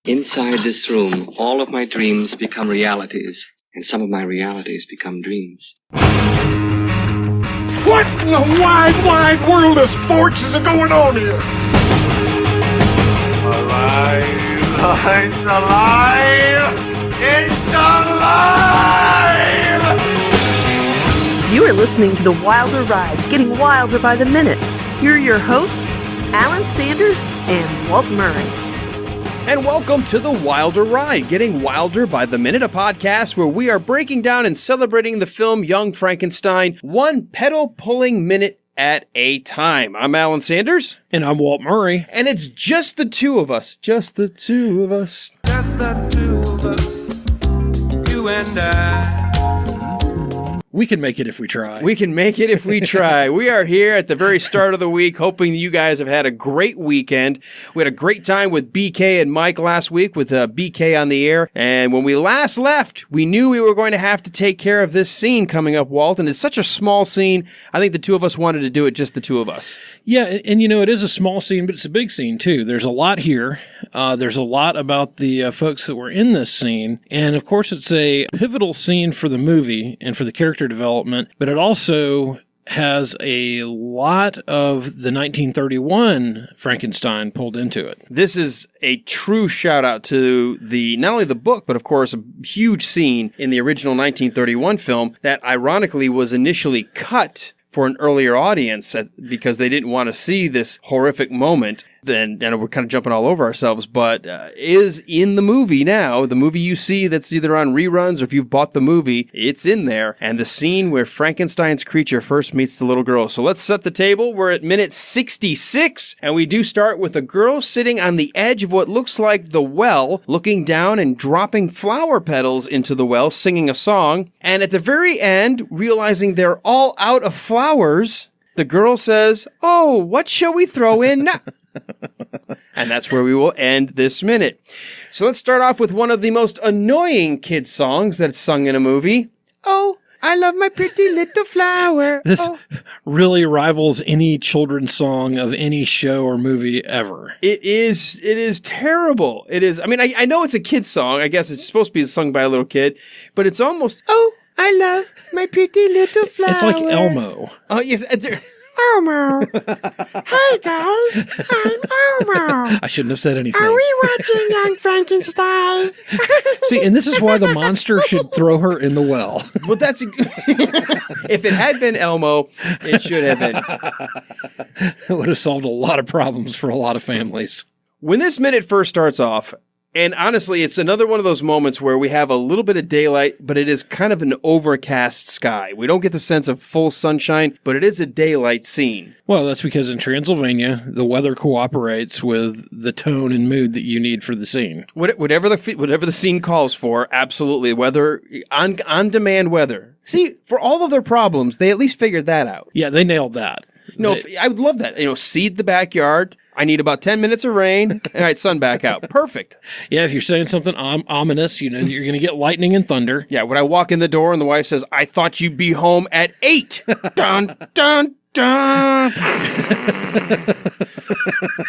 Inside this room, all of my dreams become realities, and some of my realities become dreams. What in the wide, wide world of sports is going on here? Alive! It's alive! It's alive! You are listening to The Wilder Ride, getting wilder by the minute. Here are your hosts, Alan Sanders and Walt Murray. And welcome to The Wilder Ride, getting wilder by the minute, a podcast where we are breaking down and celebrating the film Young Frankenstein, one petal-pulling minute at a time. I'm Alan Sanders. And I'm Walt Murray. And it's just the two of us. Just the two of us. Just the two of us, you and I. We can make it if we try. We can make it if we try. We are here at the very start of the week, hoping you guys have had a great weekend. We had a great time with BK and Mike last week with BK on the air. And when we last left, we knew we were going to have to take care of this scene coming up, Walt. And it's such a small scene. I think the two of us wanted to do it, just the two of us. Yeah, and you know, it is a small scene, but it's a big scene, too. There's a lot here. There's a lot about the folks that were in this scene. And, of course, it's a pivotal scene for the movie and for the character development, but it also has a lot of the 1931 Frankenstein pulled into it. This is a true shout out to not only the book, but of course a huge scene in the original 1931 film that ironically was initially cut for an earlier audience because they didn't want to see this horrific moment. Then, and we're kind of jumping all over ourselves, but is in the movie now. The movie you see that's either on reruns or if you've bought the movie, it's in there. And the scene where Frankenstein's creature first meets the little girl. So let's set the table. We're at minute 66, and we do start with a girl sitting on the edge of what looks like the well, looking down and dropping flower petals into the well, singing a song. And at the very end, realizing they're all out of flowers, the girl says, "Oh, what shall we throw in now?" And that's where we will end this minute. So let's start off with one of the most annoying kids' songs that's sung in a movie. "Oh, I love my pretty little flower." This really rivals any children's song of any show or movie ever. It is terrible. It is. I mean, I know it's a kid's song. I guess it's supposed to be sung by a little kid, but it's almost, "Oh, I love my pretty little flower." It's like Elmo. Oh, yes. Elmo. Hey guys, I'm Elmo. I shouldn't have said anything. Are we watching Young Frankenstein? See, and this is why the monster should throw her in the well. Well, that's if it had been Elmo, it should have been. It would have solved a lot of problems for a lot of families. When this minute first starts off, and honestly, it's another one of those moments where we have a little bit of daylight, but it is kind of an overcast sky. We don't get the sense of full sunshine, but it is a daylight scene. Well, that's because in Transylvania, the weather cooperates with the tone and mood that you need for the scene. Whatever the scene calls for, absolutely. Weather, on-demand weather. See, for all of their problems, they at least figured that out. Yeah, they nailed that. No, I would love that. Seed the backyard. I need about 10 minutes of rain. All right, sun back out. Perfect. Yeah, if you're saying something ominous, you know you're going to get lightning and thunder. Yeah, when I walk in the door and the wife says, "I thought you'd be home at 8. Dun, dun, dun.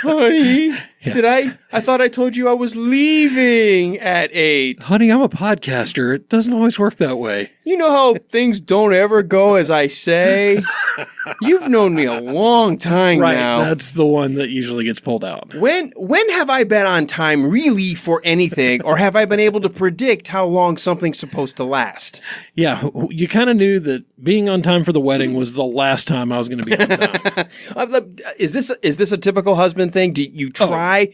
Honey, yeah. I thought I told you I was leaving at 8. Honey, I'm a podcaster. It doesn't always work that way. You know how things don't ever go as I say? You've known me a long time now. Right, that's the one that usually gets pulled out. When have I been on time really for anything, or have I been able to predict how long something's supposed to last? Yeah, you kind of knew that being on time for the wedding was the last time I was going to be on time. Is this a typical husband thing? Do you try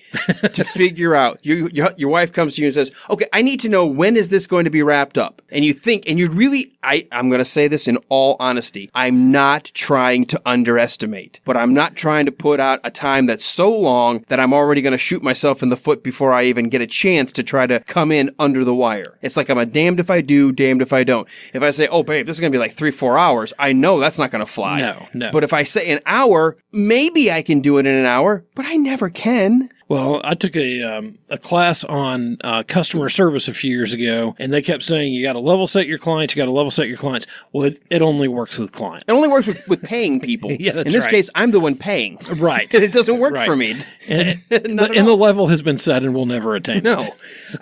to figure out? Your wife comes to you and says, "Okay, I need to know when is this going to be wrapped up?" And you think, and you really, I'm going to say this in all honesty, I'm not trying to underestimate, but I'm not trying to put out a time that's so long that I'm already going to shoot myself in the foot before I even get a chance to try to come in under the wire. It's like I'm a damned if I do, damned if I don't. If I say, "Oh, babe, this is going to be like 3-4 hours," I know that's not going to fly. No. But if I say an hour, maybe I can do it in an hour, but I never can. Well, I took a class on customer service a few years ago, and they kept saying you got to level set your clients. You got to level set your clients. Well, it only works with clients. It only works with paying people. Yeah, that's In this right. case, I'm the one paying. Right. It doesn't work Right. for me. And, Not at and all. the level has been set, and we'll never attain it. No.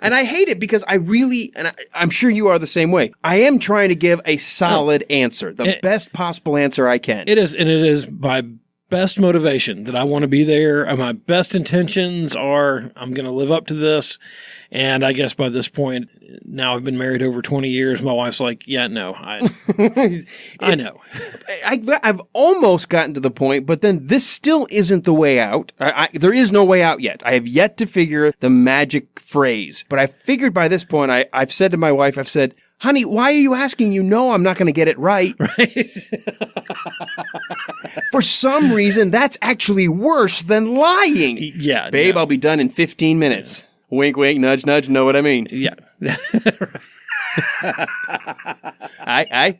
And I hate it because I really, and I'm sure you are the same way, I am trying to give a solid answer, the best possible answer I can. It is, and it is my best motivation that I want to be there. And my best intentions are I'm going to live up to this. And I guess by this point, now I've been married over 20 years. My wife's like, yeah, no, I know. I've almost gotten to the point, but then this still isn't the way out. There is no way out yet. I have yet to figure the magic phrase. But I figured by this point, I've said to my wife, I've said, honey, why are you asking? You know I'm not going to get it right. Right? For some reason, that's actually worse than lying. Yeah. Babe, no. I'll be done in 15 minutes. Wink, wink, nudge, nudge, know what I mean. Yeah. No,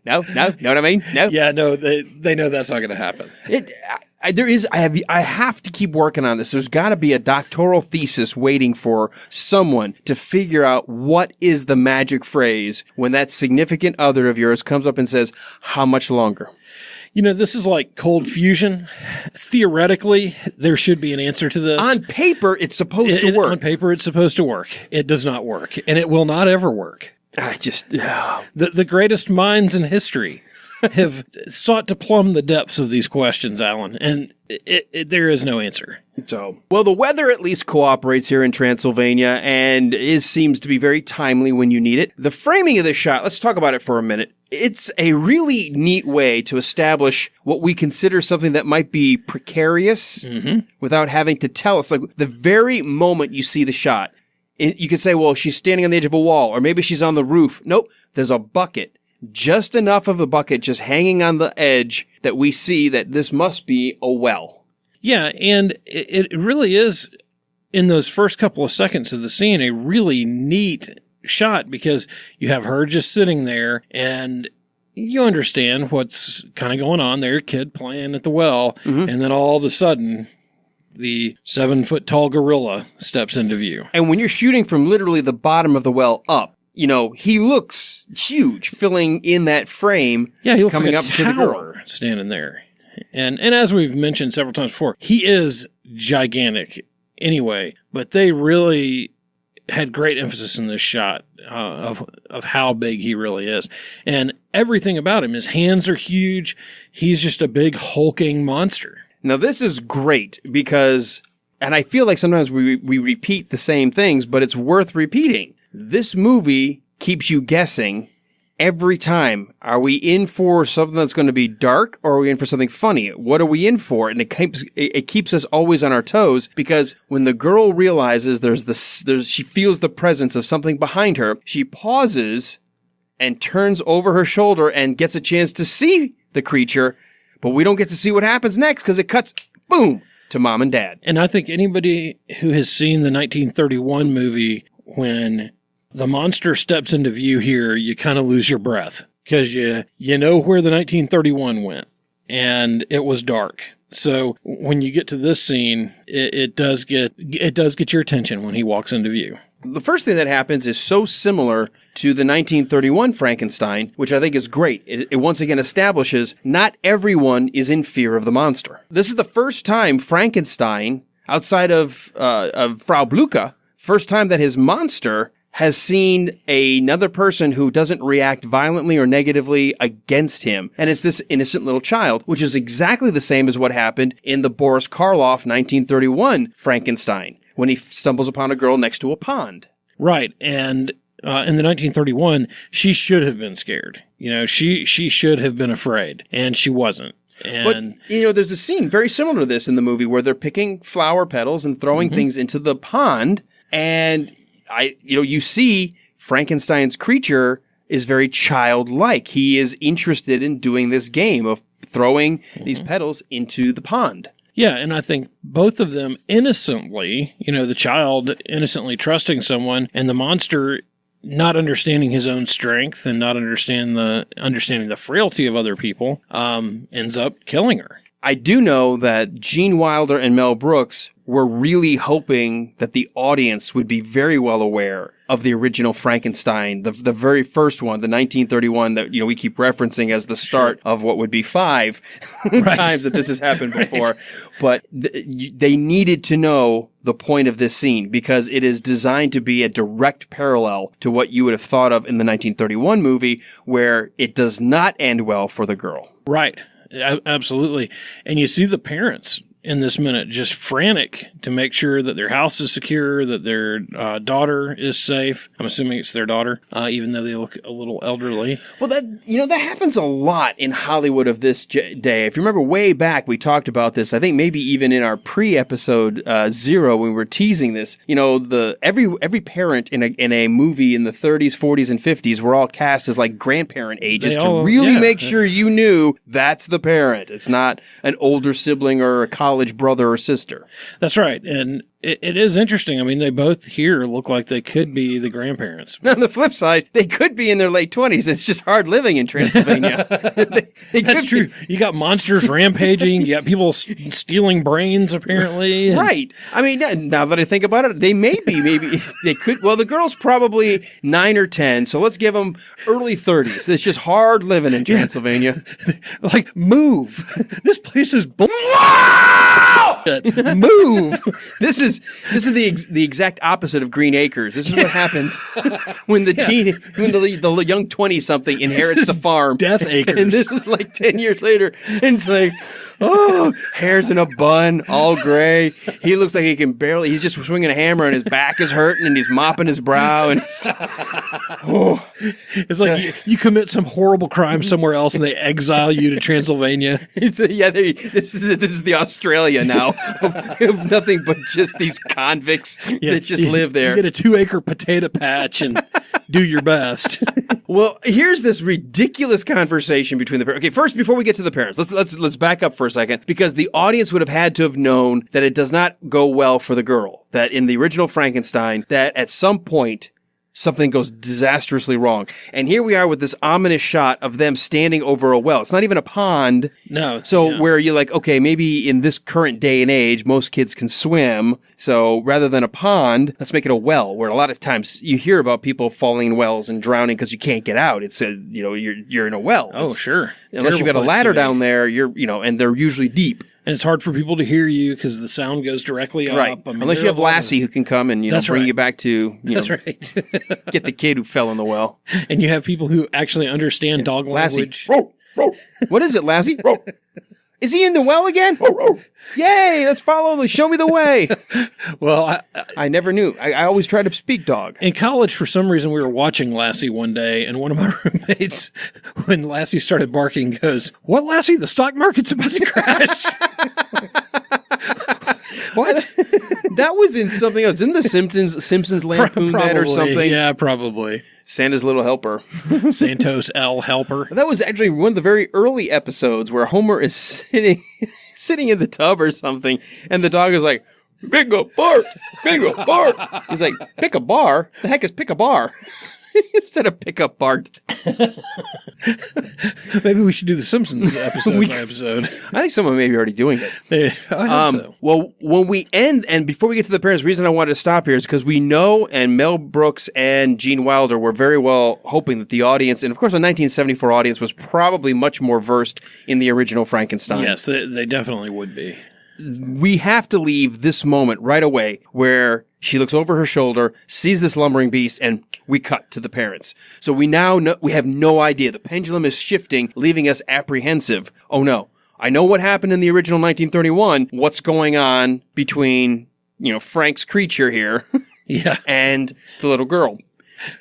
know what I mean? No. Yeah, no, they know that's not going to happen. I have to keep working on this. There's got to be a doctoral thesis waiting for someone to figure out what is the magic phrase when that significant other of yours comes up and says, how much longer? You know, this is like cold fusion. Theoretically, there should be an answer to this. On paper, it's supposed to work. On paper, it's supposed to work. It does not work, and it will not ever work. The greatest minds in history have sought to plumb the depths of these questions, Alan, and there is no answer. So, well, the weather at least cooperates here in Transylvania and seems to be very timely when you need it. The framing of this shot, let's talk about it for a minute. It's a really neat way to establish what we consider something that might be precarious without having to tell us. Like the very moment you see the shot, you could say, well, she's standing on the edge of a wall, or maybe she's on the roof. Nope, there's a bucket. Just enough of a bucket just hanging on the edge that we see that this must be a well. Yeah, and it really is, in those first couple of seconds of the scene, a really neat shot because you have her just sitting there and you understand what's kind of going on there, kid playing at the well, and then all of a sudden the 7-foot tall gorilla steps into view. And when you're shooting from literally the bottom of the well up, you know, he looks huge filling in that frame. Yeah, he looks coming like up a to the girl. tower standing there. And as we've mentioned several times before, he is gigantic anyway, but they really had great emphasis in this shot of how big he really is. And everything about him, his hands are huge. He's just a big hulking monster. Now, this is great because, and I feel like sometimes we repeat the same things, but it's worth repeating. This movie keeps you guessing every time. Are we in for something that's going to be dark, or are we in for something funny? What are we in for? And it keeps us always on our toes because when the girl realizes she feels the presence of something behind her, she pauses and turns over her shoulder and gets a chance to see the creature, but we don't get to see what happens next because it cuts, boom, to mom and dad. And I think anybody who has seen the 1931 movie, when the monster steps into view here, you kind of lose your breath because you know where the 1931 went, and it was dark. So when you get to this scene, it does get your attention when he walks into view. The first thing that happens is so similar to the 1931 Frankenstein, which I think is great. It once again establishes not everyone is in fear of the monster. This is the first time Frankenstein, outside of Frau Blucher, first time that his monster has seen another person who doesn't react violently or negatively against him. And it's this innocent little child, which is exactly the same as what happened in the Boris Karloff 1931 Frankenstein, when he stumbles upon a girl next to a pond. Right. And in the 1931, she should have been scared. You know, she should have been afraid, and she wasn't. And, but, you know, there's a scene very similar to this in the movie where they're picking flower petals and throwing things into the pond, and you see Frankenstein's creature is very childlike. He is interested in doing this game of throwing these petals into the pond. Yeah, and I think both of them innocently, the child innocently trusting someone, and the monster not understanding his own strength and not understanding the frailty of other people, ends up killing her. I do know that Gene Wilder and Mel Brooks were really hoping that the audience would be very well aware of the original Frankenstein, the very first one, the 1931 that, we keep referencing as the start of what would be 5 times that this has happened before. But they needed to know the point of this scene because it is designed to be a direct parallel to what you would have thought of in the 1931 movie, where it does not end well for the girl. Right. Absolutely. And you see the parents in this minute just frantic to make sure that their house is secure, that their daughter is safe. I'm assuming it's their daughter, even though they look a little elderly. Well, that happens a lot in Hollywood of this day. If you remember way back, we talked about this, I think maybe even in our pre-episode 0 when we were teasing this. Every parent in a movie in the 30s, 40s, and 50s were all cast as like grandparent ages to really make sure you knew that's the parent. It's not an older sibling or a college brother or sister. That's right. And it is interesting. I mean, they both here look like they could be the grandparents. On the flip side, they could be in their late 20s. It's just hard living in Transylvania. That's true. You got monsters rampaging. You got people stealing brains, apparently. Right. I mean, now that I think about it, maybe they could. Well, the girl's probably 9 or 10, so let's give them early 30s. It's just hard living in Transylvania. Like, move. This place is bull. Move. This is the exact opposite of Green Acres. This is what happens when the young 20-something inherits the farm. Death Acres. And this is like 10 years later, and it's like, hair's in a bun, all gray. He looks like he's just swinging a hammer and his back is hurting and he's mopping his brow. And it's like you commit some horrible crime somewhere else and they exile you to Transylvania. This is the Australia now of nothing but just these convicts that just live there. You get a 2-acre potato patch and do your best. Well, here's this ridiculous conversation between the parents. Okay, first, before we get to the parents, let's back up for a second, because the audience would have had to have known that it does not go well for the girl. That in the original Frankenstein, that at some point something goes disastrously wrong. And here we are with this ominous shot of them standing over a well. It's not even a pond. No. So where you're like, okay, maybe in this current day and age, most kids can swim. So rather than a pond, let's make it a well, where a lot of times you hear about people falling in wells and drowning because you can't get out. It's you're in a well. Oh, sure. Unless you've got a ladder down there, and they're usually deep. And it's hard for people to hear you because the sound goes directly up. Right. I mean, unless you have Lassie who can come and bring you back to That's right. get the kid who fell in the well. And you have people who actually understand dog language. Lassie. What is it, Lassie? Is he in the well again? Yay! Let's follow. Show me the way. Well, I never knew. I always tried to speak dog. In college, for some reason, we were watching Lassie one day, and one of my roommates, when Lassie started barking, goes, "What, Lassie? The stock market's about to crash." What? That was in something else. Didn't the Simpsons lampoon that or something? Yeah, probably. Santa's Little Helper. Santos L. Helper. That was actually one of the very early episodes where Homer is sitting in the tub or something, and the dog is like, "Bingo, bark! Bingo, bark!" He's like, "Pick a bar? The heck is pick a bar?" Instead of pick up Bart. Maybe we should do the Simpsons episode by episode. I think someone may be already doing it. I hope so. Well, when we end, and before we get to the parents, the reason I wanted to stop here is because we know, and Mel Brooks and Gene Wilder were very well hoping that the audience, and of course the 1974 audience was probably much more versed in the original Frankenstein. Yes, they definitely would be. We have to leave this moment right away where she looks over her shoulder, sees this lumbering beast, and we cut to the parents. So we now know, we have no idea. The pendulum is shifting, leaving us apprehensive. Oh no, I know what happened in the original 1931. What's going on between, Frank's creature here and the little girl?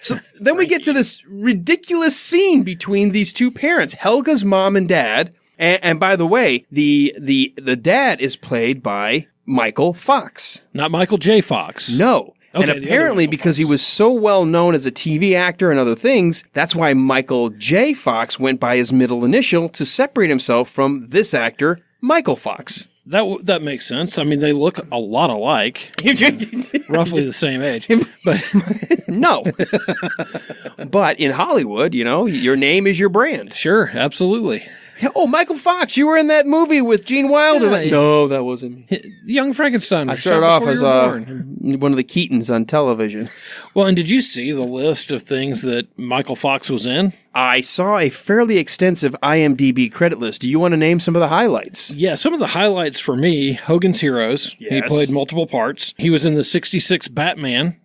So then we get to this ridiculous scene between these two parents, Helga's mom and dad. And by the way, the dad is played by Michael Fox. Not Michael J. Fox. No. Okay, and apparently because he was so well known as a TV actor and other things, that's why Michael J. Fox went by his middle initial to separate himself from this actor, Michael Fox. That makes sense. I mean, they look a lot alike. Roughly the same age. But no. But in Hollywood, your name is your brand. Sure, absolutely. Oh, Michael Fox, you were in that movie with Gene Wilder. Yeah, No, that wasn't me. Young Frankenstein. I was started shot off before as you were born. one of the Keatons on television. Well, and did you see the list of things that Michael Fox was in? I saw a fairly extensive IMDb credit list. Do you want to name some of the highlights? Yeah, some of the highlights for me, Hogan's Heroes. He Yes. played multiple parts. He was in the 66 Batman,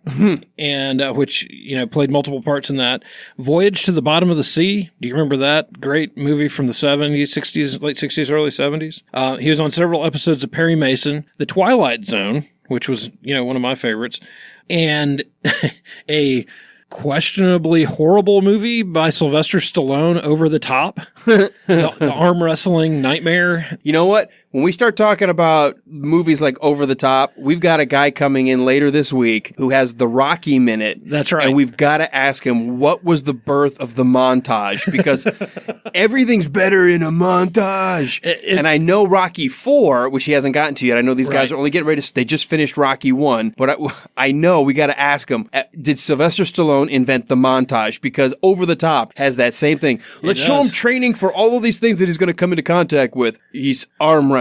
and which, played multiple parts in that. Voyage to the Bottom of the Sea. Do you remember that? Great movie from the 70s, 60s, late 60s, early 70s. He was on several episodes of Perry Mason. The Twilight Zone, which was, one of my favorites. And a questionably horrible movie by Sylvester Stallone, Over the Top. the arm wrestling nightmare. You know what? When we start talking about movies like Over the Top, we've got a guy coming in later this week who has the Rocky Minute. That's right. And we've got to ask him, what was the birth of the montage? Because everything's better in a montage. And I know Rocky 4, which he hasn't gotten to yet. I know these guys are only getting ready to, they just finished Rocky 1. But I know we got to ask him, did Sylvester Stallone invent the montage? Because Over the Top has that same thing. Let's show him training for all of these things that he's going to come into contact with. He's arm wrestling.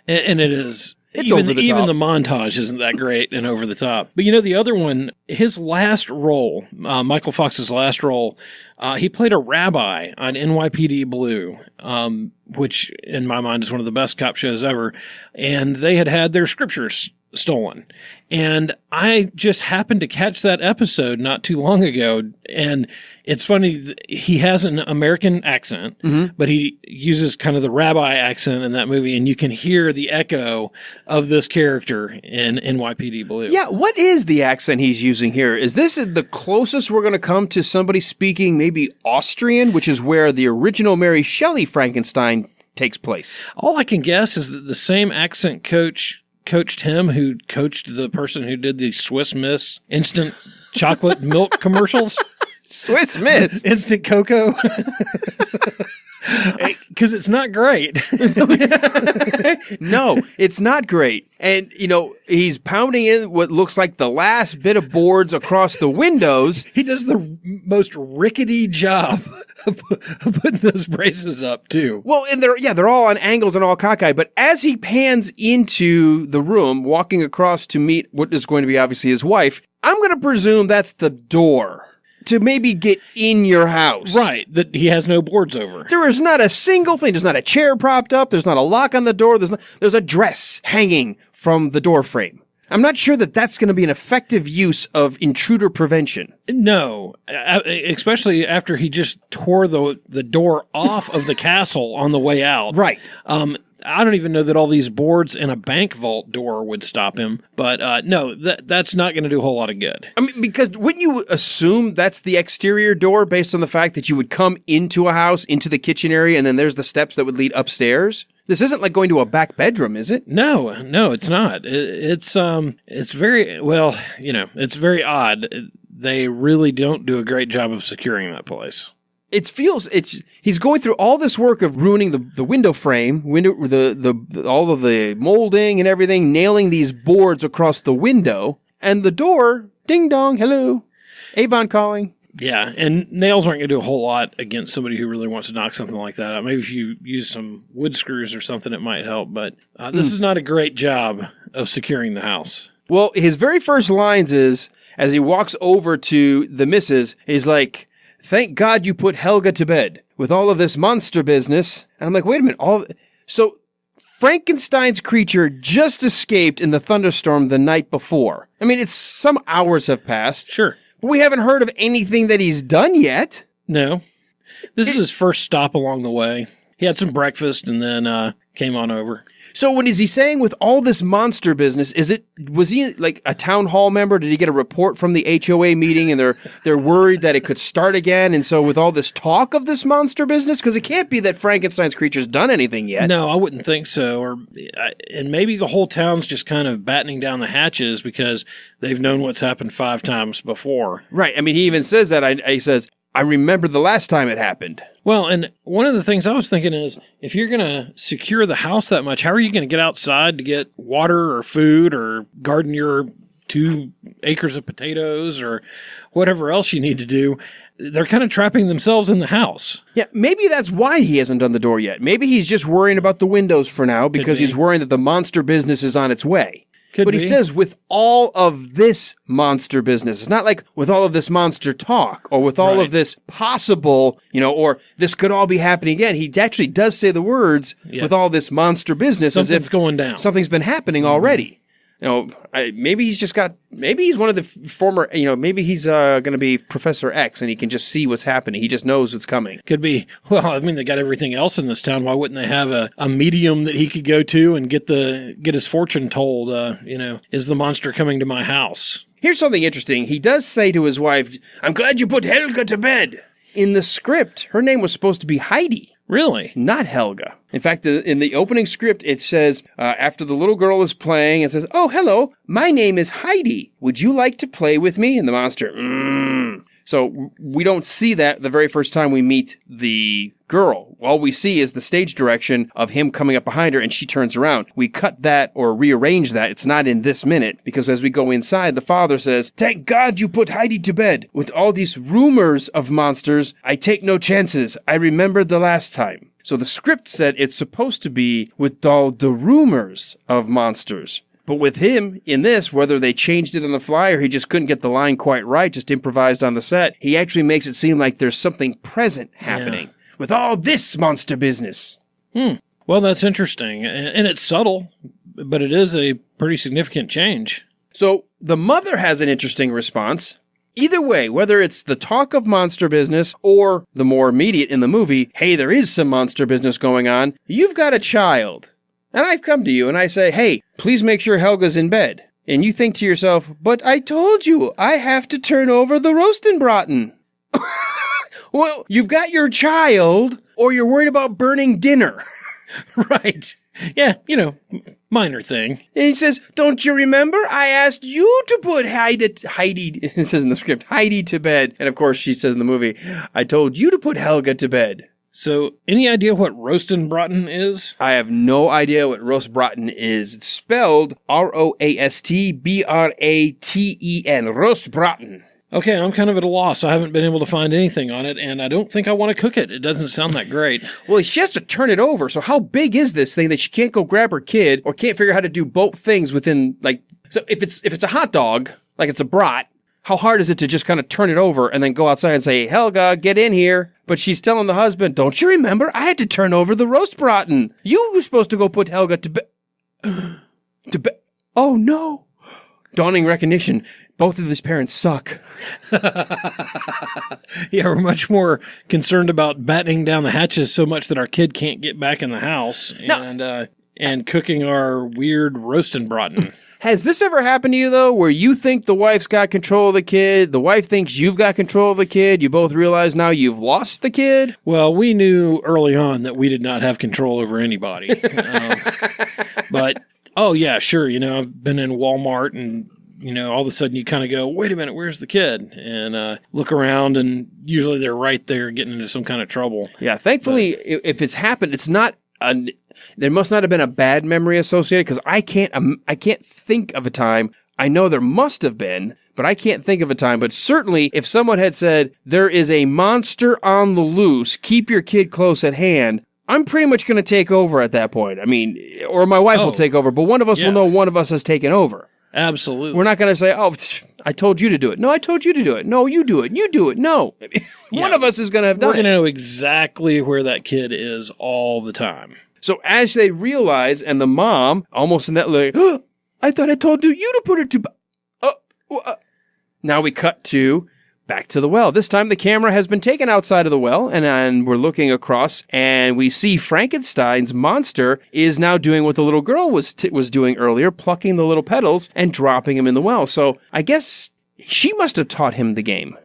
And it is. It's even over the even top. the montage isn't that great and over the top. But the other one, his last role, Michael Fox's last role, he played a rabbi on NYPD Blue, which in my mind is one of the best cop shows ever. And they had their scriptures stolen. And I just happened to catch that episode not too long ago. And it's funny, he has an American accent, but he uses kind of the rabbi accent in that movie. And you can hear the echo of this character in NYPD Blue. Yeah, what is the accent he's using here? Is this the closest we're going to come to somebody speaking maybe Austrian, which is where the original Mary Shelley Frankenstein takes place? All I can guess is that the same accent coached him who coached the person who did the Swiss Miss instant chocolate milk commercials. Swiss Miss? Instant cocoa. Because it's not great. No, it's not great. And, he's pounding in what looks like the last bit of boards across the windows. He does the most rickety job of putting those braces up, too. Well, and they're all on angles and all cockeyed. But as he pans into the room, walking across to meet what is going to be obviously his wife, I'm going to presume that's the door to maybe get in your house. Right, that he has no boards over. There is not a single thing. There's not a chair propped up. There's not a lock on the door. There's a dress hanging from the door frame. I'm not sure that that's going to be an effective use of intruder prevention. No, especially after he just tore the door off of the castle on the way out. Right. I don't even know that all these boards in a bank vault door would stop him. But no, that's not going to do a whole lot of good. I mean, because wouldn't you assume that's the exterior door based on the fact that you would come into a house, into the kitchen area, and then there's the steps that would lead upstairs? This isn't like going to a back bedroom, is it? No, it's not. It's very, well, it's very odd. They really don't do a great job of securing that place. He's going through all this work of ruining the window frame, all of the molding and everything, nailing these boards across the window, and the door, ding dong, hello, Avon calling. Yeah, and nails aren't going to do a whole lot against somebody who really wants to knock something like that out. Maybe if you use some wood screws or something, it might help, but this is not a great job of securing the house. Well, his very first lines is, as he walks over to the missus, he's like, "Thank God you put Helga to bed with all of this monster business." And I'm like, wait a minute. So Frankenstein's creature just escaped in the thunderstorm the night before. I mean, it's some hours have passed. Sure. But we haven't heard of anything that he's done yet. No. This is his first stop along the way. He had some breakfast and then came on over. So what is he saying with all this monster business? Was he like a town hall member? Did he get a report from the HOA meeting and they're worried that it could start again? And so with all this talk of this monster business, because it can't be that Frankenstein's creature's done anything yet. No, I wouldn't think so. And maybe the whole town's just kind of battening down the hatches because they've known what's happened 5 times before. Right. I mean, he even says that. He says, "I remember the last time it happened." Well, and one of the things I was thinking is, if you're going to secure the house that much, how are you going to get outside to get water or food or garden your 2 acres of potatoes or whatever else you need to do? they're kind of trapping themselves in the house. Yeah, maybe that's why he hasn't done the door yet. Maybe he's just worrying about the windows for now because he's worrying that the monster business is on its way. But he says with all of this monster business, it's not like with all of this monster talk or with all of this possible, or this could all be happening again. He actually does say the words with all this monster business Something's as if going down. Something's been happening already. Maybe he's one of the former, maybe he's going to be Professor X and he can just see what's happening. He just knows what's coming. Could be. Well, I mean, they got everything else in this town. Why wouldn't they have a medium that he could go to and get his fortune told, is the monster coming to my house? Here's something interesting. He does say to his wife, I'm glad you put Helga to bed. In the script, her name was supposed to be Heidi. Really? Not Helga. In fact, in the opening script, it says, after the little girl is playing, it says, oh, hello, my name is Heidi. Would you like to play with me? And the monster, So we don't see that the very first time we meet the girl. All we see is the stage direction of him coming up behind her and she turns around. We cut that or rearrange that. It's not in this minute because as we go inside, the father says, thank God you put Heidi to bed. With all these rumors of monsters, I take no chances. I remembered the last time. So the script said it's supposed to be with all the rumors of monsters. But with him, in this, whether they changed it on the fly or he just couldn't get the line quite right, just improvised on the set, he actually makes it seem like there's something present happening with all this monster business. Well, that's interesting. And it's subtle, but it is a pretty significant change. So the mother has an interesting response. Either way, whether it's the talk of monster business or the more immediate in the movie, hey, there is some monster business going on, you've got a child. And I've come to you and I say, hey, please make sure Helga's in bed. And you think to yourself, but I told you, I have to turn over the roastenbraten. Well, you've got your child or you're worried about burning dinner. Right. Yeah, minor thing. And he says, don't you remember? I asked you to put Heidi, it says in the script, Heidi to bed. And of course she says in the movie, I told you to put Helga to bed. So, any idea what roastenbraten is? I have no idea what roastbraten is. It's spelled Roastbraten. Roastbraten. Okay, I'm kind of at a loss. I haven't been able to find anything on it, and I don't think I want to cook it. It doesn't sound that great. Well, she has to turn it over. So how big is this thing that she can't go grab her kid or can't figure out how to do both things within, so if it's a hot dog, like it's a brat, how hard is it to just kind of turn it over and then go outside and say, Helga, get in here? But she's telling the husband, don't you remember? I had to turn over the roastbraten. You were supposed to go put Helga to bed. Oh, no. Dawning recognition. Both of these parents suck. Yeah, we're much more concerned about battening down the hatches so much that our kid can't get back in the house and cooking our weird roastenbraten. Has this ever happened to you, though, where you think the wife's got control of the kid, the wife thinks you've got control of the kid, you both realize now you've lost the kid? Well, we knew early on that we did not have control over anybody. But, oh, yeah, sure, I've been in Walmart and, all of a sudden you kind of go, wait a minute, where's the kid? And look around, and usually they're right there getting into some kind of trouble. Yeah, thankfully, if it's happened, it's not there must not have been a bad memory associated because I can't think of a time. I know there must have been, but I can't think of a time. But certainly, if someone had said, there is a monster on the loose, keep your kid close at hand, I'm pretty much going to take over at that point. I mean, or my wife will take over, but one of us will know one of us has taken over. Absolutely. We're not going to say, oh, I told you to do it. No, I told you to do it. No, you do it. You do it. No. One of us is going to have done it. We're going to know exactly where that kid is all the time. So as they realize, and the mom, almost in that like, oh, I thought I told you to put her to... Now we cut to back to the well. This time the camera has been taken outside of the well, and we're looking across, and we see Frankenstein's monster is now doing what the little girl was doing earlier, plucking the little petals and dropping them in the well. So I guess she must have taught him the game.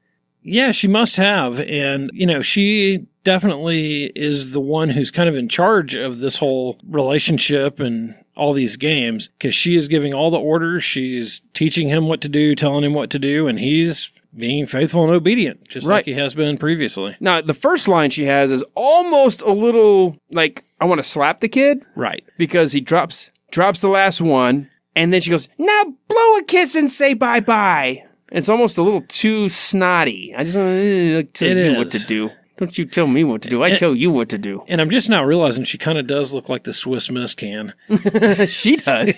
Yeah, she must have. And, she definitely is the one who's kind of in charge of this whole relationship and all these games, because she is giving all the orders. She's teaching him what to do, telling him what to do, and he's being faithful and obedient, just like he has been previously. Now, the first line she has is almost a little like, I want to slap the kid. Right. Because he drops the last one, and then she goes, now blow a kiss and say bye-bye. It's almost a little too snotty. I just want to tell you what to do. Don't you tell me what to do. I tell you what to do. And I'm just now realizing she kind of does look like the Swiss Miss can. She does.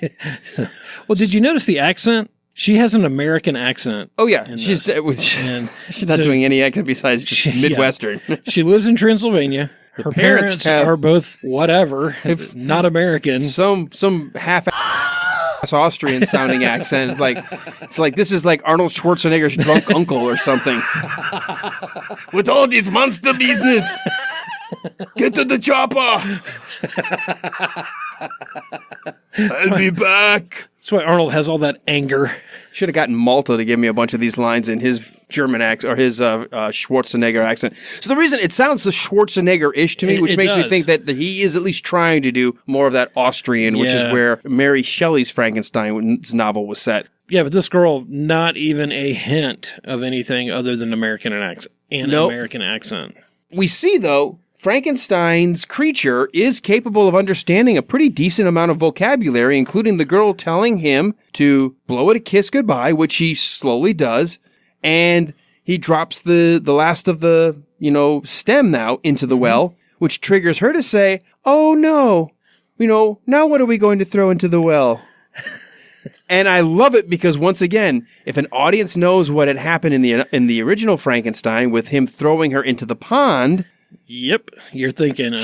Well, did you notice the accent? She has an American accent. Oh, yeah. She's not doing any accent besides just Midwestern. Yeah. She lives in Transylvania. Her parents are both whatever, not American. Some half Austrian sounding accent. It's like this is like Arnold Schwarzenegger's drunk uncle or something. With all this monster business, get to the chopper. I'll be back. That's why Arnold has all that anger. Should have gotten Malta to give me a bunch of these lines in his German accent or his Schwarzenegger accent. So the reason it sounds the Schwarzenegger-ish to me, which makes me think that he is at least trying to do more of that Austrian, which is where Mary Shelley's Frankenstein's novel was set. Yeah, but this girl, not even a hint of anything other than American accent. American accent. We see, though, Frankenstein's creature is capable of understanding a pretty decent amount of vocabulary, including the girl telling him to blow it a kiss goodbye, which he slowly does, and he drops the last of the, stem now into the well, which triggers her to say, oh no, now what are we going to throw into the well? And I love it because, once again, if an audience knows what had happened in the original Frankenstein with him throwing her into the pond... Yep, you're thinking,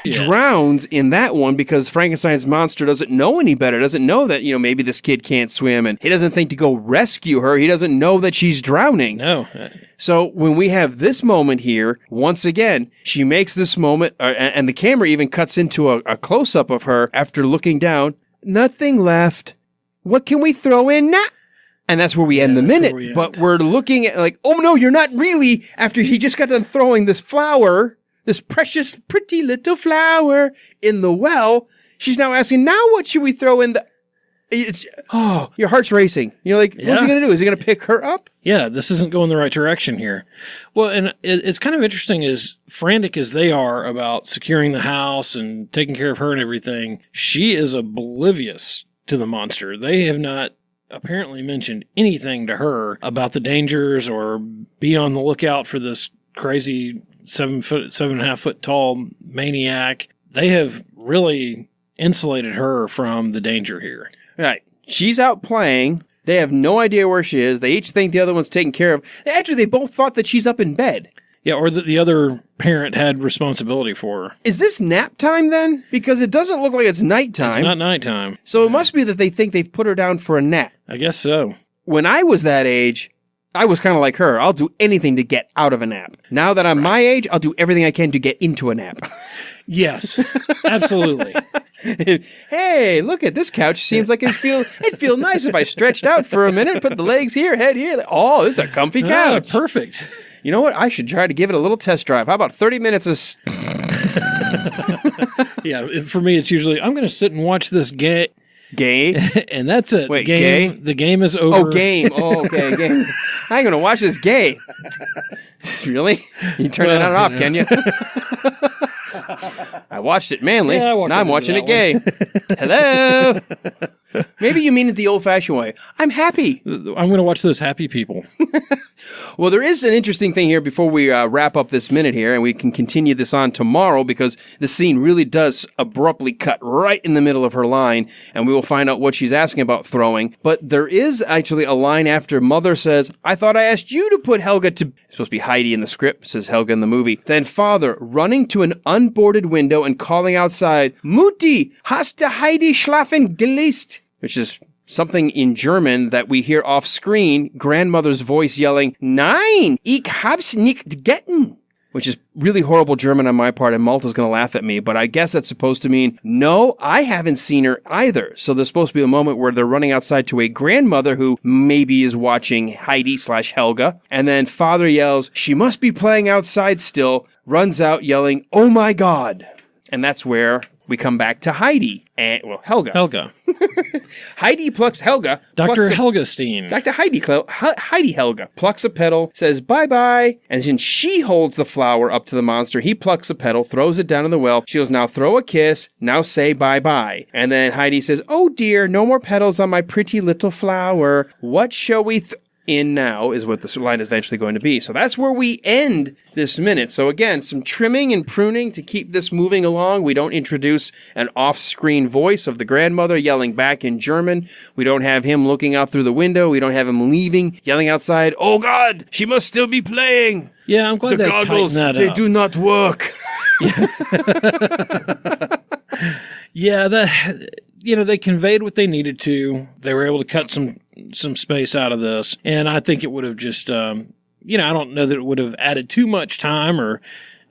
drowns in that one because Frankenstein's monster doesn't know any better, doesn't know that, maybe this kid can't swim, and he doesn't think to go rescue her. He doesn't know that she's drowning. No. So when we have this moment here, once again, she makes this moment, and the camera even cuts into a close-up of her after looking down. Nothing left. What can we throw in now? And that's where we end the minute. But we're looking at oh no, you're not really, after he just got done throwing this flower, this precious, pretty little flower in the well, she's now asking, now what should we throw in the... your heart's racing. What's he going to do? Is he going to pick her up? Yeah, this isn't going the right direction here. Well, and it's kind of interesting, as frantic as they are about securing the house and taking care of her and everything, she is oblivious to the monster. They have not apparently mentioned anything to her about the dangers or be on the lookout for this crazy 7.5 foot tall maniac. They have really insulated her from the danger here. Right. She's out playing. They have no idea where she is. They each think the other one's taken care of. Actually, they both thought that she's up in bed. Yeah, or that the other parent had responsibility for her. Is this nap time then? Because it doesn't look like it's nighttime. It's not nighttime. So it must be that they think they've put her down for a nap. I guess so. When I was that age, I was kind of like her. I'll do anything to get out of a nap. Now that I'm my age, I'll do everything I can to get into a nap. Yes, absolutely. Hey, look at this couch. Seems like it'd feel nice if I stretched out for a minute, put the legs here, head here. Oh, this is a comfy couch. Perfect. You know what? I should try to give it a little test drive. How about 30 minutes of... Yeah, for me, it's usually, I'm going to sit and watch this Gay? And that's it. Wait, gay? The game is over. Oh, game. Oh, okay, game. I ain't going to watch this Gay. Really? You turn that on and off, can you? I watched it manly. Yeah, now I'm watching it gay. Hello. Maybe you mean it the old-fashioned way. I'm happy. I'm going to watch those happy people. Well, there is an interesting thing here before we wrap up this minute here, and we can continue this on tomorrow because the scene really does abruptly cut right in the middle of her line, and we will find out what she's asking about throwing. But there is actually a line after Mother says, I thought I asked you to put Helga to... It's supposed to be Heidi in the script, says Helga in the movie. Then Father running to an unboarded window and calling outside, Mutti, hast du Heidi schlafen gelegt? Which is something in German that we hear off screen, grandmother's voice yelling, Nein, ich hab's nicht getten. Which is really horrible German on my part, and Malta's going to laugh at me, but I guess that's supposed to mean, no, I haven't seen her either. So there's supposed to be a moment where they're running outside to a grandmother who maybe is watching Heidi/Helga, and then Father yells, she must be playing outside still, runs out yelling, oh my God. And that's where we come back to Heidi. Helga. Heidi plucks Helga. Dr. Helgastein. Dr. Heidi Helga plucks a petal, says bye-bye, and then she holds the flower up to the monster. He plucks a petal, throws it down in the well. She goes, now throw a kiss, now say bye-bye. And then Heidi says, oh dear, no more petals on my pretty little flower. What shall we... in now is what the line is eventually going to be. So that's where we end this minute. So again, some trimming and pruning to keep this moving along. We don't introduce an off-screen voice of the grandmother yelling back in German. We don't have him looking out through the window. We don't have him leaving, yelling outside, "Oh God, she must still be playing." Yeah, I'm glad The they goggles, tightened that they up. do not work. Yeah, they conveyed what they needed to. They were able to cut some space out of this, and I think it would have just, I don't know that it would have added too much time or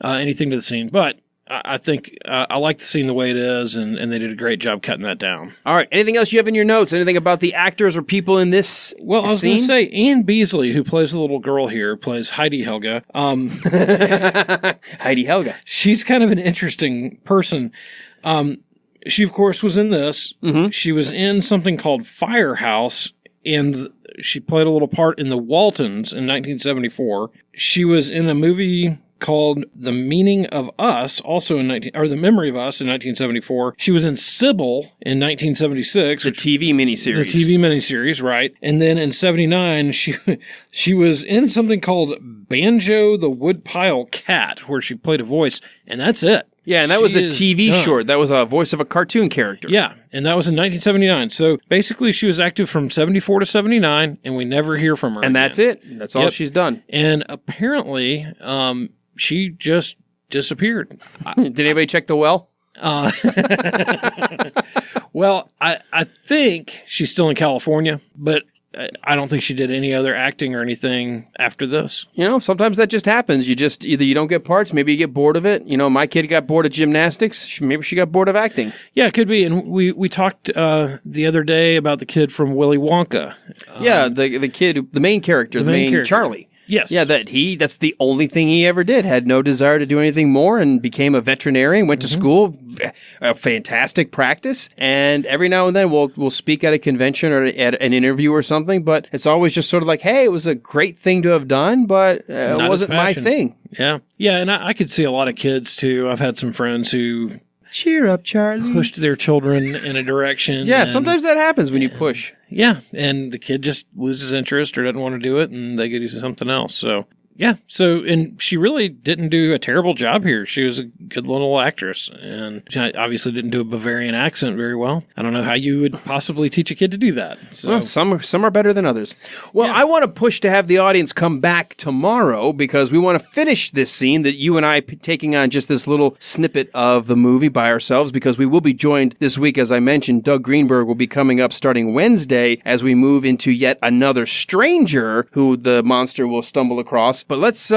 anything to the scene, but I think I like the scene the way it is, and they did a great job cutting that down. All right. Anything else you have in your notes? Anything about the actors or people in this Well, I was going scene? to say, Ann Beasley, who plays the little girl here, plays Heidi Helga. Heidi Helga. She's kind of an interesting person. She, of course, was in this. Mm-hmm. She was in something called Firehouse, and she played a little part in The Waltons in 1974. She was in a movie called The Meaning of Us, also in The Memory of Us in 1974. She was in Sybil in 1976. The TV miniseries. The TV miniseries, right. And then in 79, she was in something called Banjo the Woodpile Cat, where she played a voice, and that's it. Yeah, and that was a TV short. That was a voice of a cartoon character. Yeah, and that was in 1979. So basically, she was active from 74 to 79, and we never hear from her And again. that's it. That's all she's done. And apparently, she just disappeared. Did anybody check the well? Well, I think she's still in California, but I don't think she did any other acting or anything after this. Sometimes that just happens. Either you don't get parts, maybe you get bored of it. My kid got bored of gymnastics. Maybe she got bored of acting. Yeah, it could be. And we talked the other day about the kid from Willy Wonka. Yeah, the kid, the main character, the main character. Charlie. Yes. Yeah, that's the only thing he ever did. Had no desire to do anything more and became a veterinarian, went to school, a fantastic practice. And every now and then we'll speak at a convention or at an interview or something, but it's always just sort of like, hey, it was a great thing to have done, but it wasn't my thing. Yeah. Yeah, and I could see a lot of kids too. I've had some friends who cheer up, Charlie, pushed their children in a direction. Yeah, sometimes that happens when you push. Yeah, and the kid just loses interest or doesn't want to do it, and they go do something else. So, yeah. And she really didn't do a terrible job here. She was a good little actress, and she obviously didn't do a Bavarian accent very well. I don't know how you would possibly teach a kid to do that. So. Well, some are better than others. Well, Yeah. I want to push to have the audience come back tomorrow because we want to finish this scene that you and I taking on just this little snippet of the movie by ourselves, because we will be joined this week, as I mentioned. Doug Greenberg will be coming up starting Wednesday as we move into yet another stranger who the monster will stumble across. But let's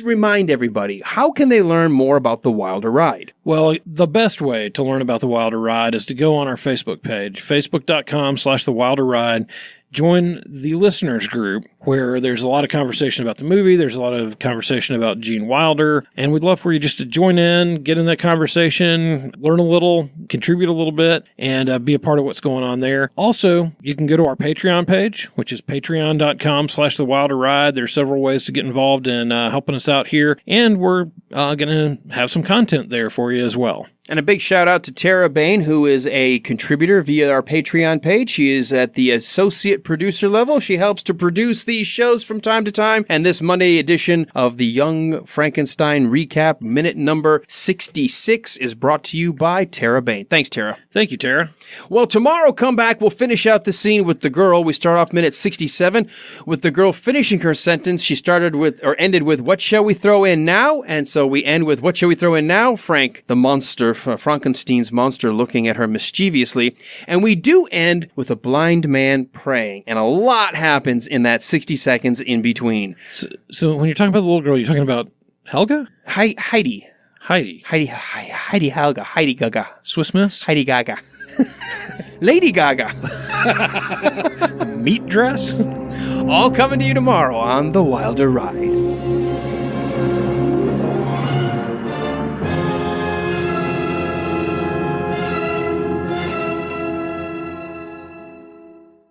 remind everybody, how can they learn more about the Wilder Ride? Well, the best way to learn about the Wilder Ride is to go on our Facebook page, facebook.com/the Wilder Ride. Join the listeners group where there's a lot of conversation about the movie. There's a lot of conversation about Gene Wilder. And we'd love for you just to join in, get in that conversation, learn a little, contribute a little bit, and be a part of what's going on there. Also, you can go to our Patreon page, which is patreon.com/the Wilder Ride. There's several ways to get involved in helping us out here. And we're going to have some content there for you as well. And a big shout out to Tara Bain, who is a contributor via our Patreon page. She is at the associate producer level. She helps to produce these shows from time to time. And this Monday edition of the Young Frankenstein Recap, minute number 66, is brought to you by Tara Bain. Thanks, Tara. Thank you, Tara. Well, tomorrow, come back. We'll finish out the scene with the girl. We start off minute 67 with the girl finishing her sentence. She ended with, "What shall we throw in now?" And so we end with, "What shall we throw in now?" Frank, the monster, Frankenstein's monster, looking at her mischievously. And we do end with a blind man praying. And a lot happens in that 60 seconds in between. So when you're talking about the little girl, you're talking about Helga? Heidi. Heidi. Heidi Helga. Heidi Gaga. Swiss Miss? Heidi Gaga. Lady Gaga. Meat dress? All coming to you tomorrow on The Wilder Ride.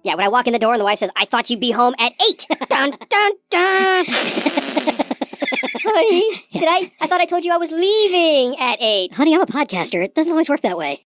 Yeah, when I walk in the door and the wife says, "I thought you'd be home at 8. Dun, dun, dun. Honey, I thought I told you I was leaving at 8. Honey, I'm a podcaster. It doesn't always work that way.